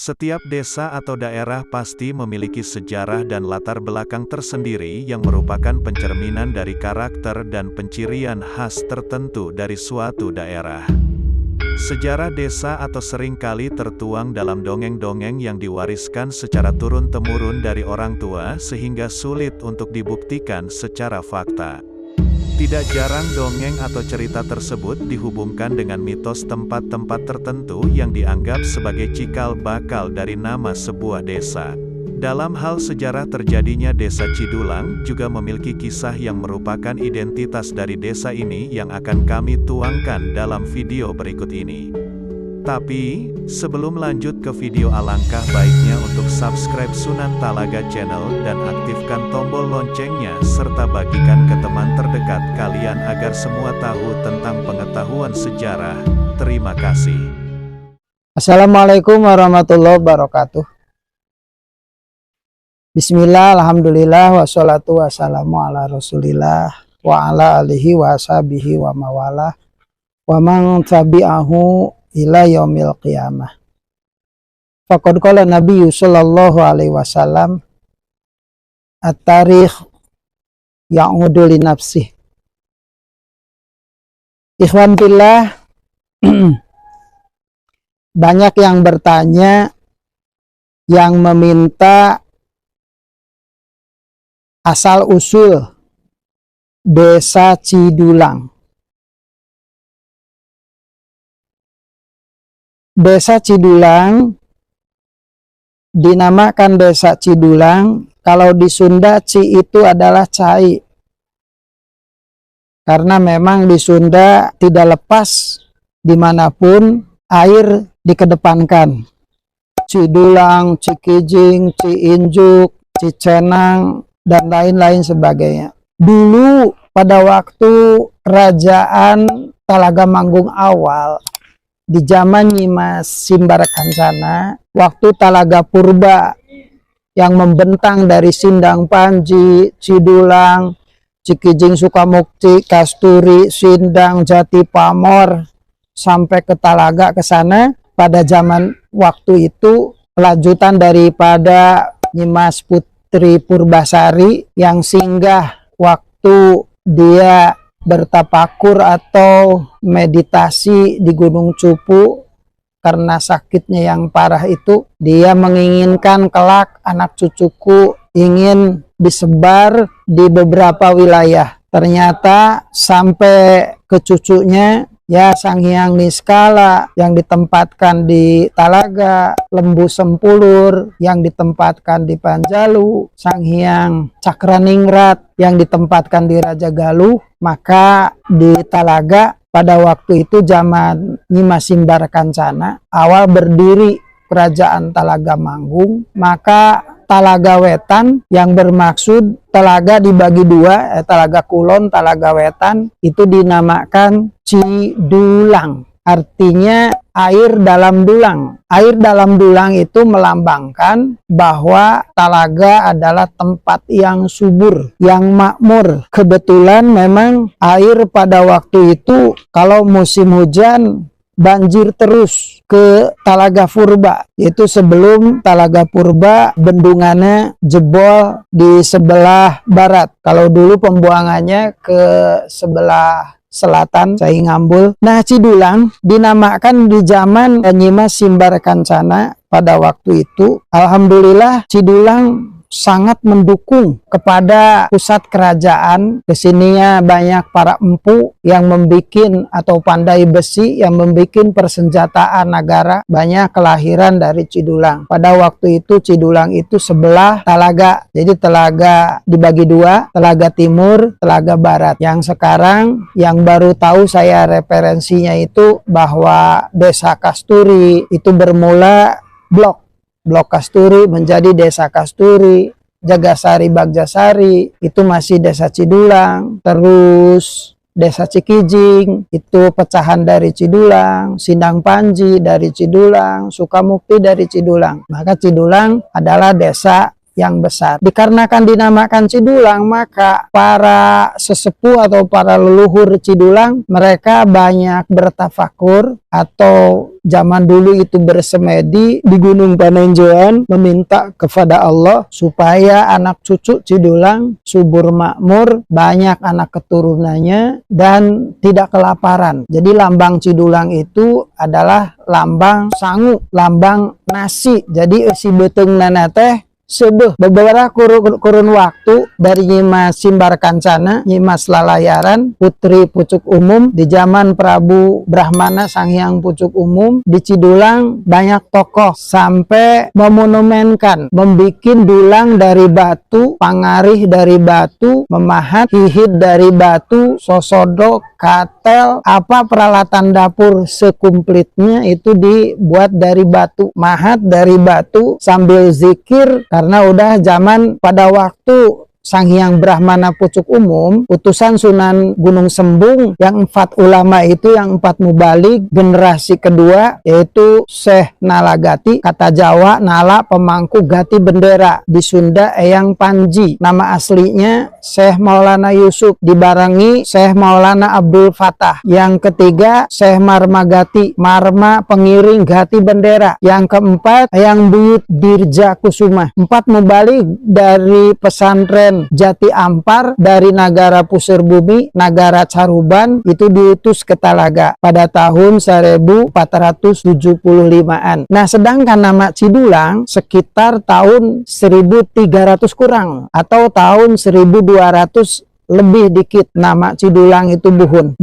Setiap desa atau daerah pasti memiliki sejarah dan latar belakang tersendiri yang merupakan pencerminan dari karakter dan pencirian khas tertentu dari suatu daerah. Sejarah desa atau seringkali tertuang dalam dongeng-dongeng yang diwariskan secara turun-temurun dari orang tua sehingga sulit untuk dibuktikan secara fakta. Tidak jarang dongeng atau cerita tersebut dihubungkan dengan mitos tempat-tempat tertentu yang dianggap sebagai cikal bakal dari nama sebuah desa. Dalam hal sejarah terjadinya desa Cidulang juga memiliki kisah yang merupakan identitas dari desa ini yang akan kami tuangkan dalam video berikut ini. Tapi, sebelum lanjut ke video, alangkah baiknya untuk subscribe Sunan Talaga Channel dan aktifkan tombol loncengnya serta bagikan ke teman terdekat kalian agar semua tahu tentang pengetahuan sejarah. Terima kasih. Assalamualaikum warahmatullahi wabarakatuh. Bismillah, alhamdulillah, wassalatu wassalamu ala rasulillah wa ala alihi wa sahbihi wa mawalah wa man tabi'ahu ila yaumil qiyamah. Faqad qala Nabi sallallahu alaihi wasallam, at-tarikh ya'udu li nafsih. Ikhwan fillah, banyak yang bertanya, yang meminta asal usul desa Cidulang. Desa Cidulang dinamakan desa Cidulang, kalau di Sunda Ci itu adalah cai. Karena memang di Sunda tidak lepas dimanapun air dikedepankan. Cidulang, Cikijing, Ciinjuk, Cicenang, dan lain-lain sebagainya. Dulu pada waktu kerajaan Talaga Manggung awal, di zaman Nyimas Simbarakencana, waktu Talaga Purba yang membentang dari Sindang Panji, Cidulang, Cikijing, Sukamukti, Kasturi, Sindang, Jati Pamor, sampai ke Talaga ke sana, pada zaman waktu itu lanjutan daripada Nyimas Putri Purbasari yang singgah waktu dia bertapakur atau meditasi di Gunung Cupu. Karena sakitnya yang parah itu, dia menginginkan kelak anak cucuku ingin disebar di beberapa wilayah. Ternyata sampai ke cucunya, ya Sang Hyang Niskala yang ditempatkan di Talaga, Lembu Sempulur yang ditempatkan di Panjalu, Sang Hyang Cakraningrat yang ditempatkan di Raja Galuh. Maka di Talaga pada waktu itu zaman Nyimas Simbarakencana awal berdiri kerajaan Talaga Manggung, maka Talaga Wetan yang bermaksud telaga dibagi dua, Talaga Kulon, Talaga Wetan, itu dinamakan Cidulang. Artinya air dalam dulang. Air dalam dulang itu melambangkan bahwa Talaga adalah tempat yang subur, yang makmur. Kebetulan memang air pada waktu itu kalau musim hujan banjir terus ke Talaga Purba, yaitu sebelum Talaga Purba bendungannya jebol di sebelah barat. Kalau dulu pembuangannya ke sebelah selatan, Cai Ngambul. Nah, Cidulang dinamakan di zaman Nyimas Simbarakencana pada waktu itu. Alhamdulillah Cidulang sangat mendukung kepada pusat kerajaan. Kesininya banyak para empu yang membikin atau pandai besi yang membikin persenjataan negara. Banyak kelahiran dari Cidulang. Pada waktu itu Cidulang itu sebelah Talaga. Jadi Talaga dibagi dua, Talaga Timur, Talaga Barat. Yang sekarang yang baru tahu saya referensinya itu bahwa Desa Kasturi itu bermula Blok Kasturi menjadi Desa Kasturi, Jagasari Bagjasari itu masih Desa Cidulang, terus Desa Cikijing itu pecahan dari Cidulang, Sindang Panji dari Cidulang, Sukamukti dari Cidulang. Maka Cidulang adalah desa yang besar. Dikarenakan dinamakan Cidulang, maka para sesepuh atau para leluhur Cidulang mereka banyak bertafakur atau zaman dulu itu bersemedi di Gunung Panenjoan meminta kepada Allah supaya anak cucu Cidulang subur makmur, banyak anak keturunannya dan tidak kelaparan. Jadi lambang Cidulang itu adalah lambang sangu, lambang nasi. Jadi si beteng nana teh sebuah beberapa kurun waktu dari Nyimas Simbar Kancana, Nyimas Lalayaran, Putri Pucuk Umum di zaman Prabu Brahmana Sang Hyang Pucuk Umum di Cidulang banyak tokoh sampai memonumenkan, membikin dulang dari batu, pangarih dari batu, memahat, hihit dari batu, sosodok, katel, apa peralatan dapur sekumplitnya itu dibuat dari batu, mahat dari batu sambil zikir. Karena udah zaman pada waktu Sang Hyang Brahmana Pucuk Umum, utusan Sunan Gunung Sembung, yang 4 ulama itu, yang 4 mubalig, generasi kedua, yaitu Syekh Nala Gati, kata Jawa, Nala pemangku Gati bendera, di Sunda Eyang Panji, nama aslinya Syekh Maulana Yusuf, dibarengi Syekh Maulana Abdul Fatah, yang ketiga Syekh Marma Gati, Marma pengiring Gati bendera, yang keempat Eyang Buyut Dirja Kusuma. 4 mubalig dari pesantren Jati Ampar dari Nagara Pusir Bumi, Nagara Caruban, itu diutus ke Talaga pada tahun 1475-an. Nah, sedangkan nama Cidulang sekitar tahun 1300 kurang atau tahun 1200 lebih dikit nama Cidulang itu buhun.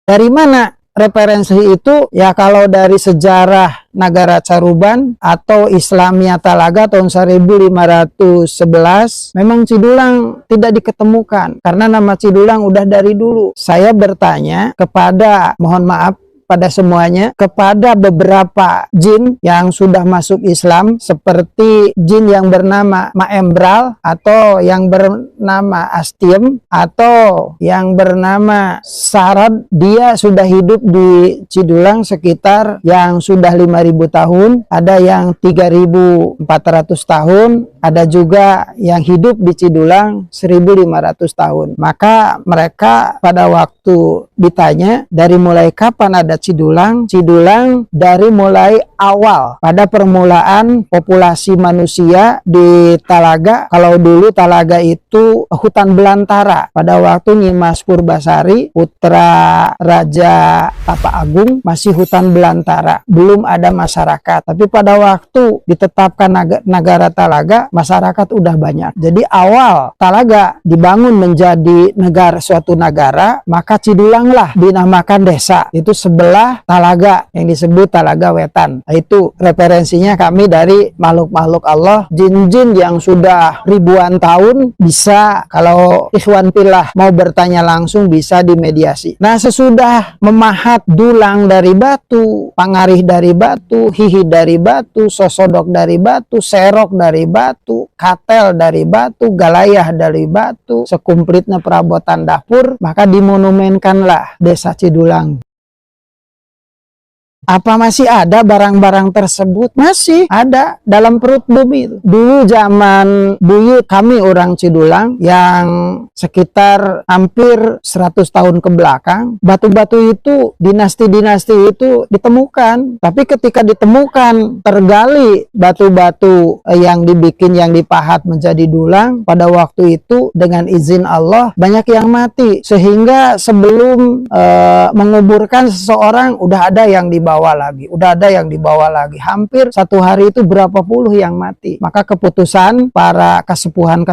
Dari mana referensi itu? Ya kalau dari sejarah Nagara Caruban atau Islamia Talaga tahun 1511, memang Cidulang tidak diketemukan karena nama Cidulang udah dari dulu. Saya bertanya kepada, mohon maaf pada semuanya, kepada beberapa jin yang sudah masuk Islam seperti jin yang bernama Maembral atau yang bernama Astiem atau yang bernama Sarad. Dia sudah hidup di Cidulang sekitar yang sudah 5.000 tahun, ada yang 3.400 tahun, ada juga yang hidup di Cidulang 1.500 tahun. Maka mereka pada waktu ditanya dari mulai kapan ada Cidulang dari mulai awal pada permulaan populasi manusia di Talaga. Kalau dulu Talaga itu hutan belantara, pada waktu Nyimas Purbasari putra Raja Tapa Agung masih hutan belantara, belum ada masyarakat. Tapi pada waktu ditetapkan Nagara Talaga, masyarakat udah banyak. Jadi awal Talaga dibangun menjadi suatu negara, maka Cidulanglah dinamakan desa. Itu sebelah Talaga yang disebut Talaga Wetan. Nah, itu referensinya kami dari makhluk-makhluk Allah, jin-jin yang sudah ribuan tahun. Bisa kalau ikhwan fillah mau bertanya langsung bisa dimediasi. Nah, sesudah memahat dulang dari batu, pangarih dari batu, hihi dari batu, sosodok dari batu, serok dari batu, katel dari batu, galayah dari batu, sekumplitnya perabotan dapur, maka dimonumenkanlah desa Cidulang. Apa masih ada barang-barang tersebut? Masih ada dalam perut bumi itu. Dulu zaman buyut kami orang Cidulang yang sekitar hampir 100 tahun ke belakang, batu-batu itu, dinasti-dinasti itu ditemukan. Tapi ketika ditemukan, tergali batu-batu yang dibikin, yang dipahat menjadi dulang, pada waktu itu dengan izin Allah banyak yang mati. Sehingga sebelum menguburkan seseorang udah ada yang dibawa lagi, hampir satu hari itu berapa puluh yang mati. Maka keputusan para kesepuhan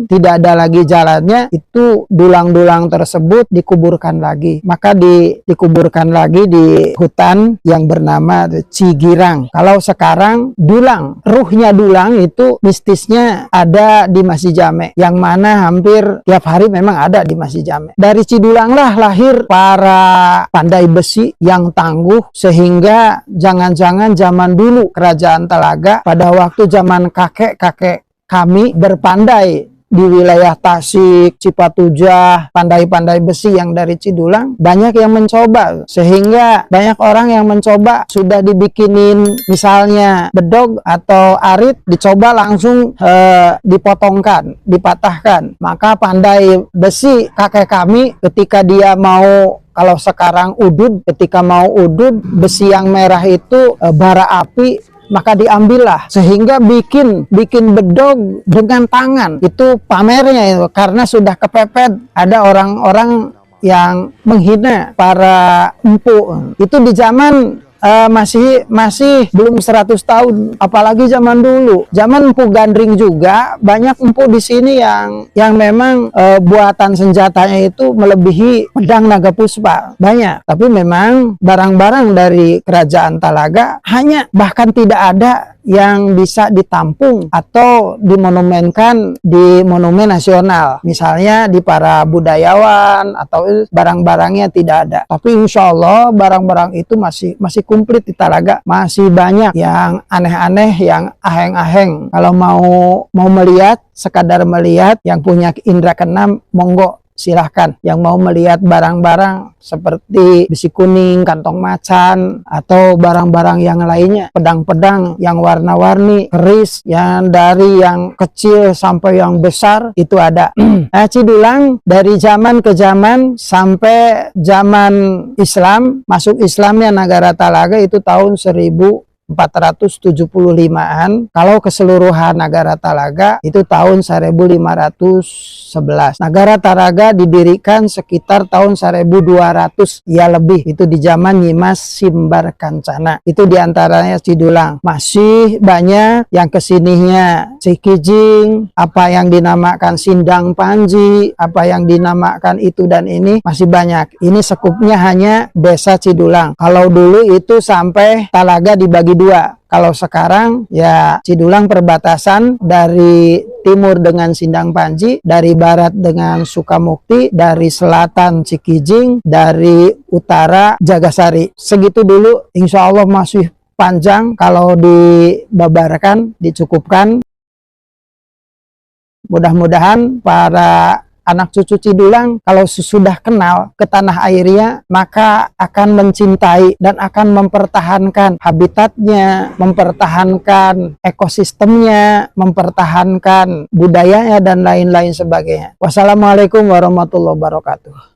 tidak ada lagi jalannya, itu dulang-dulang tersebut dikuburkan lagi. Maka dikuburkan lagi di hutan yang bernama Cigirang. Kalau sekarang dulang, ruhnya dulang itu mistisnya ada di Masjid Jame, yang mana hampir tiap hari memang ada di Masjid Jame. Dari Cidulanglah lahir para pandai besi yang tangguh, sehingga jangan-jangan zaman dulu kerajaan Talaga pada waktu zaman kakek-kakek kami berpandai di wilayah Tasik, Cipatujah, pandai-pandai besi yang dari Cidulang banyak yang mencoba, sehingga banyak orang yang mencoba sudah dibikinin misalnya bedog atau arit, dicoba langsung dipotongkan, dipatahkan. Maka pandai besi kakek kami ketika dia mau, kalau sekarang udud, ketika mau udud besi yang merah itu bara api, maka diambillah, sehingga bikin bedog dengan tangan. Itu pamernya itu, karena sudah kepepet. Ada orang-orang yang menghina para empu. Itu di zaman masih belum 100 tahun, apalagi zaman dulu. Zaman Empu Gandring juga banyak empu di sini yang memang buatan senjatanya itu melebihi pedang naga puspa. Banyak. Tapi memang barang-barang dari kerajaan Talaga hanya bahkan tidak ada yang bisa ditampung atau dimonumenkan di monumen nasional, misalnya di para budayawan, atau barang-barangnya tidak ada. Tapi insya Allah barang-barang itu masih komplit di Talaga, masih banyak yang aneh-aneh, yang aheng-aheng. Kalau mau melihat, sekadar melihat, yang punya indera keenam, monggo silahkan. Yang mau melihat barang-barang seperti besi kuning, kantong macan, atau barang-barang yang lainnya, pedang-pedang yang warna-warni, keris yang dari yang kecil sampai yang besar, itu ada. Nah, Cidulang dari zaman ke zaman sampai zaman Islam, masuk Islamnya negara Talaga itu tahun 1475-an. Kalau keseluruhan negara Talaga itu tahun 1511. Negara Talaga didirikan sekitar tahun 1200 ya lebih. Itu di zaman Nyimas Simbar Kancana. Itu diantaranya Cidulang. Masih banyak yang kesininya Cikijing, apa yang dinamakan Sindang Panji, apa yang dinamakan itu dan ini, masih banyak. Ini sekupnya hanya desa Cidulang. Kalau dulu itu sampai Talaga dibagi dua. Kalau sekarang ya Cidulang perbatasan dari timur dengan Sindang Panji, dari barat dengan Sukamukti, dari selatan Cikijing, dari utara Jagasari. Segitu dulu, insya Allah masih panjang kalau dibabarkan, dicukupkan. Mudah-mudahan para anak cucu Cidulang kalau sudah kenal ke tanah airnya, maka akan mencintai dan akan mempertahankan habitatnya, mempertahankan ekosistemnya, mempertahankan budayanya dan lain-lain sebagainya. Wassalamualaikum warahmatullahi wabarakatuh.